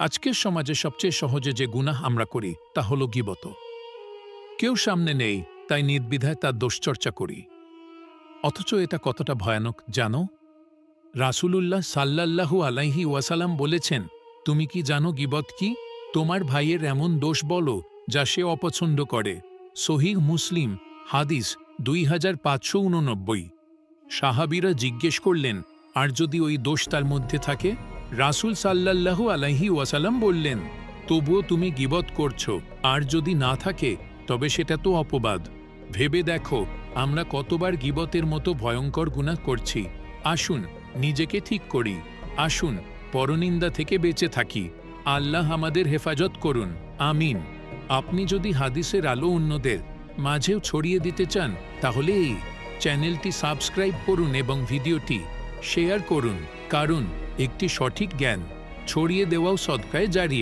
আজকের সমাজে সবচেয়ে সহজে যে গুনাহ আমরা করি তা হল গীবত। কেউ সামনে নেই তাই নির্দ্বিধায় তার দোষচর্চা করি। অথচ এটা কতটা ভয়ানক জানো? রাসূলুল্লাহ সাল্লাল্লাহু আলাইহি ওয়াসাল্লাম বলেছেন, তুমি কি জানো গীবত কি? তোমার ভাইয়ের এমন দোষ বলো যা সে অপছন্দ করে। সহিহ মুসলিম হাদিস 2589। সাহাবীরা জিজ্ঞেস করলেন, আর যদি ওই দোষ তার মধ্যে থাকে? রাসূল সাল্লাল্লাহু আলাইহি ওয়াসাল্লাম বললেন, তবুও তুমি গীবত করছো, আর যদি না থাকে তবে সেটা তো অপবাদ। ভেবে দেখো আমরা কতবার গীবতের মতো ভয়ঙ্কর গুনাহ করছি। আসুন নিজেকে ঠিক করি, আসুন পরনিন্দা থেকে বেঁচে থাকি। আল্লাহ আমাদের হেফাজত করুন, আমিন। আপনি যদি হাদিসের আলো অন্যদের মাঝেও ছড়িয়ে দিতে চান তাহলে এই চ্যানেলটি সাবস্ক্রাইব করুন এবং ভিডিওটি শেয়ার করুন, কারণ একটি সঠিক জ্ঞান ছড়িয়ে দেওয়াও সদকায়ে জারিয়া।